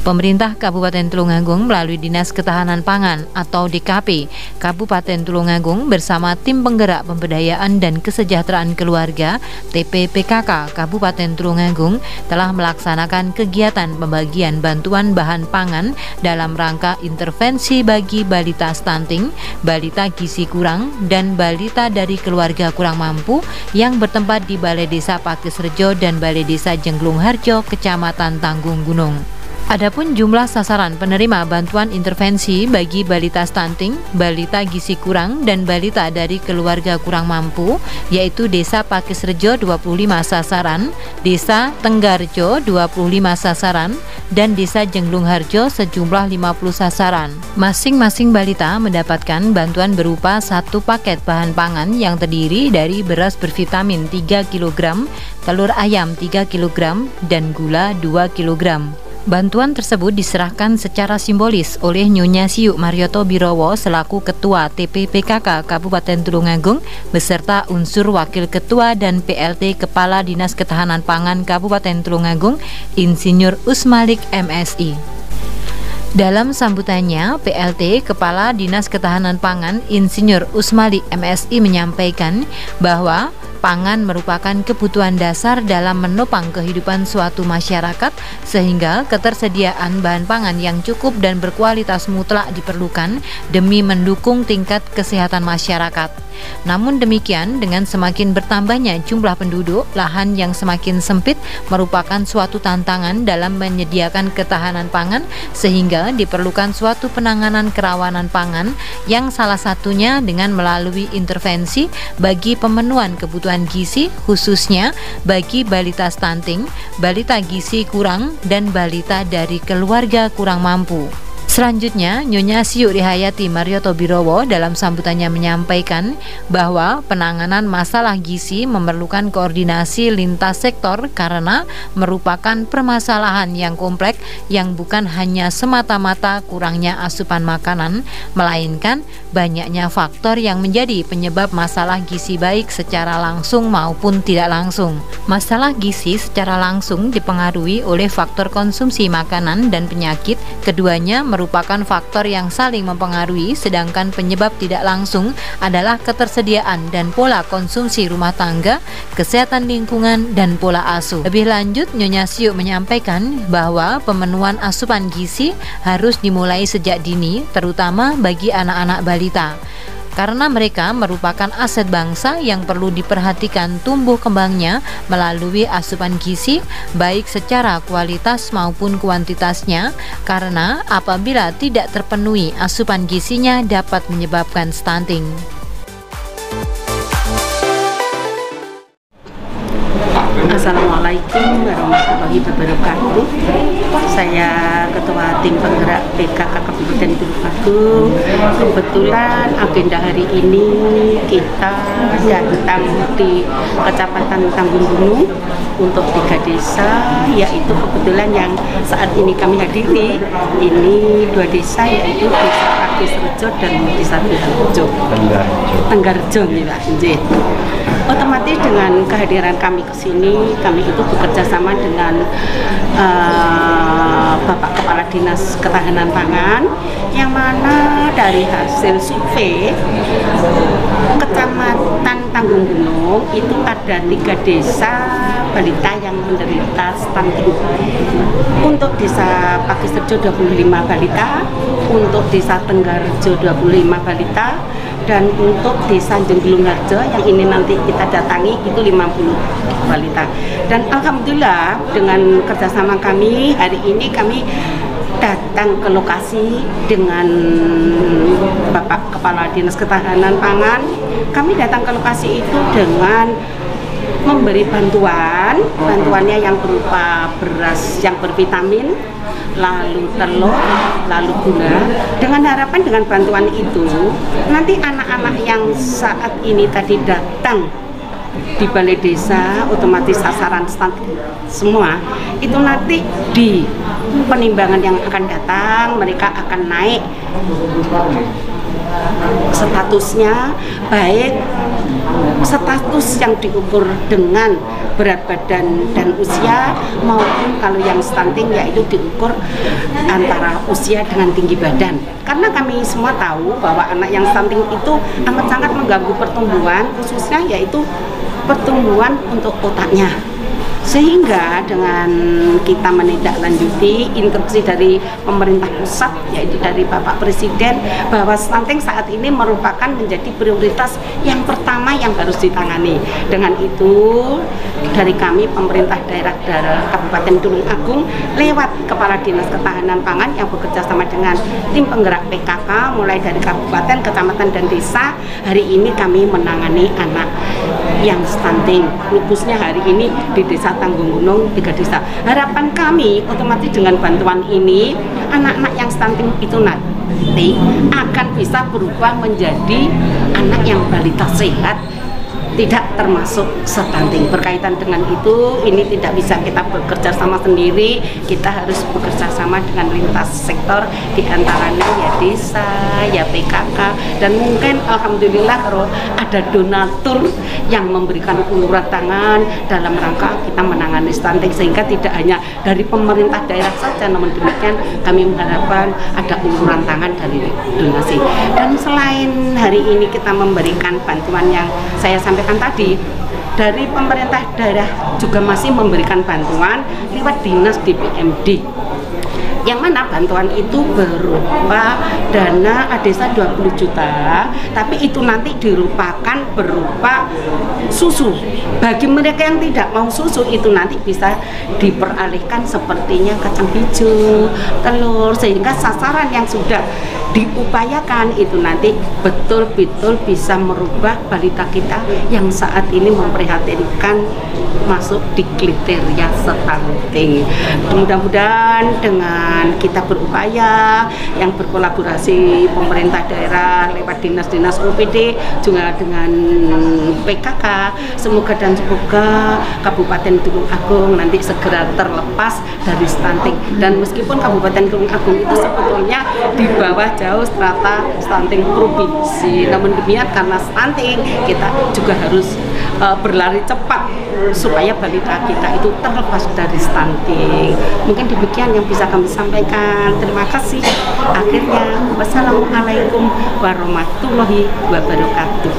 Pemerintah Kabupaten Tulungagung melalui Dinas Ketahanan Pangan atau DKP Kabupaten Tulungagung bersama Tim Penggerak Pemberdayaan dan Kesejahteraan Keluarga TPPKK Kabupaten Tulungagung telah melaksanakan kegiatan pembagian bantuan bahan pangan dalam rangka intervensi bagi balita stunting, balita gizi kurang, dan balita dari keluarga kurang mampu yang bertempat di Balai Desa Pakisrejo dan Balai Desa Jenglung Harjo, Kecamatan Tanggung Gunung. Adapun jumlah sasaran penerima bantuan intervensi bagi balita stunting, balita gizi kurang, dan balita dari keluarga kurang mampu, yaitu Desa Pakisrejo 25 sasaran, Desa Tenggarjo 25 sasaran, dan Desa Jenglung Harjo sejumlah 50 sasaran. Masing-masing balita mendapatkan bantuan berupa satu paket bahan pangan yang terdiri dari beras bervitamin 3 kg, telur ayam 3 kg, dan gula 2 kg. Bantuan tersebut diserahkan secara simbolis oleh Nyonya Siuk Marioto Birowo selaku Ketua TPPKK Kabupaten Tulungagung beserta unsur Wakil Ketua dan PLT Kepala Dinas Ketahanan Pangan Kabupaten Tulungagung, Insinyur Usmalik MSI. Dalam sambutannya, PLT Kepala Dinas Ketahanan Pangan Insinyur Usmalik MSI menyampaikan bahwa pangan merupakan kebutuhan dasar dalam menopang kehidupan suatu masyarakat sehingga ketersediaan bahan pangan yang cukup dan berkualitas mutlak diperlukan demi mendukung tingkat kesehatan masyarakat. Namun demikian, dengan semakin bertambahnya jumlah penduduk, lahan yang semakin sempit merupakan suatu tantangan dalam menyediakan ketahanan pangan sehingga diperlukan suatu penanganan kerawanan pangan yang salah satunya dengan melalui intervensi bagi pemenuhan kebutuhan gizi khususnya bagi balita stunting, balita gizi kurang, dan balita dari keluarga kurang mampu. Selanjutnya, Nyonya Siuk Rihayati Marioto Birowo dalam sambutannya menyampaikan bahwa penanganan masalah gizi memerlukan koordinasi lintas sektor karena merupakan permasalahan yang kompleks yang bukan hanya semata-mata kurangnya asupan makanan, melainkan banyaknya faktor yang menjadi penyebab masalah gizi baik secara langsung maupun tidak langsung. Masalah gizi secara langsung dipengaruhi oleh faktor konsumsi makanan dan penyakit, keduanya merupakan faktor yang saling mempengaruhi, sedangkan penyebab tidak langsung adalah ketersediaan dan pola konsumsi rumah tangga, kesehatan lingkungan, dan pola asuh. Lebih lanjut, Nyonya Siuk menyampaikan bahwa pemenuhan asupan gizi harus dimulai sejak dini, terutama bagi anak-anak balita. Karena mereka merupakan aset bangsa yang perlu diperhatikan tumbuh kembangnya melalui asupan gizi, baik secara kualitas maupun kuantitasnya, karena apabila tidak terpenuhi asupan gizinya dapat menyebabkan stunting. Assalamualaikum warahmatullahi wabarakatuh. Saya Ketua Tim Penggerak PKK Kabupaten Tulungagung. Kebetulan agenda hari ini kita datang di Kecamatan Tanggung Gunung untuk 3 desa, yaitu kebetulan yang saat ini kami hadiri ini 2 desa, yaitu Desa Pakisrejo dan Desa Tenggarjo. Otomatis dengan kehadiran kami ke sini, kami itu bekerja sama dengan Bapak Kepala Dinas Ketahanan Pangan, yang mana dari hasil survei Kecamatan Tanggung Gunung itu ada 3 desa balita yang menderita stunting. Untuk Desa Pakisrejo 25 balita, untuk Desa Tenggarjo 25 balita, dan untuk Desa Jenglung Harjo yang ini nanti kita datangi itu 50 balita. Dan alhamdulillah dengan kerjasama kami hari ini kami datang ke lokasi dengan Bapak Kepala Dinas Ketahanan Pangan. Kami datang ke lokasi itu dengan memberi bantuannya yang berupa beras yang bervitamin, lalu telur, lalu gula, dengan harapan dengan bantuan itu nanti anak-anak yang saat ini tadi datang di balai desa otomatis sasaran stunting semua itu nanti di penimbangan yang akan datang mereka akan naik statusnya, baik status yang diukur dengan berat badan dan usia, maupun kalau yang stunting yaitu diukur antara usia dengan tinggi badan. Karena kami semua tahu bahwa anak yang stunting itu amat sangat mengganggu pertumbuhan, khususnya yaitu pertumbuhan untuk otaknya. Sehingga dengan kita menindaklanjuti instruksi dari pemerintah pusat, yaitu dari Bapak Presiden, bahwa stunting saat ini merupakan menjadi prioritas yang pertama yang harus ditangani. Dengan itu, dari kami pemerintah daerah Kabupaten Tulung Agung lewat Kepala Dinas Ketahanan Pangan yang bekerja sama dengan tim penggerak PKK mulai dari kabupaten, kecamatan, dan desa, hari ini kami menangani anak yang stunting, khususnya hari ini di Desa Tanggung Gunung 3 desa. Harapan kami otomatis dengan bantuan ini anak-anak yang stunting itu nanti akan bisa berubah menjadi anak yang balita sehat, tidak termasuk stunting. Berkaitan dengan itu, ini tidak bisa kita bekerja sama sendiri, kita harus bekerja sama dengan lintas sektor, diantaranya ya desa, ya PKK, dan mungkin alhamdulillah kalau ada donatur yang memberikan uluran tangan dalam rangka kita menangani stunting, sehingga tidak hanya dari pemerintah daerah saja, namun demikian kami mengharapkan ada uluran tangan dari donasi. Dan selain hari ini kita memberikan bantuan yang saya sampaikan tadi, dari pemerintah daerah juga masih memberikan bantuan lewat dinas DPMD, yang mana bantuan itu berupa dana desa 20 juta, tapi itu nanti dirupakan berupa susu. Bagi mereka yang tidak mau susu, itu nanti bisa diperalihkan sepertinya kacang hijau, telur, sehingga sasaran yang sudah diupayakan itu nanti betul-betul bisa merubah balita kita yang saat ini memprihatinkan masuk di kriteria stunting. Mudah-mudahan dengan kita berupaya yang berkolaborasi pemerintah daerah lewat dinas-dinas OPD juga dengan PKK, semoga Kabupaten Tulung Agung nanti segera terlepas dari stunting. Dan meskipun Kabupaten Tulung Agung itu sebetulnya di bawah jauh strata stunting provinsi, namun demikian karena stunting kita juga harus berlari cepat supaya balita kita itu terlepas dari stunting. Mungkin demikian yang bisa kami sampaikan. Terima kasih. Akhirnya, wassalamualaikum warahmatullahi wabarakatuh.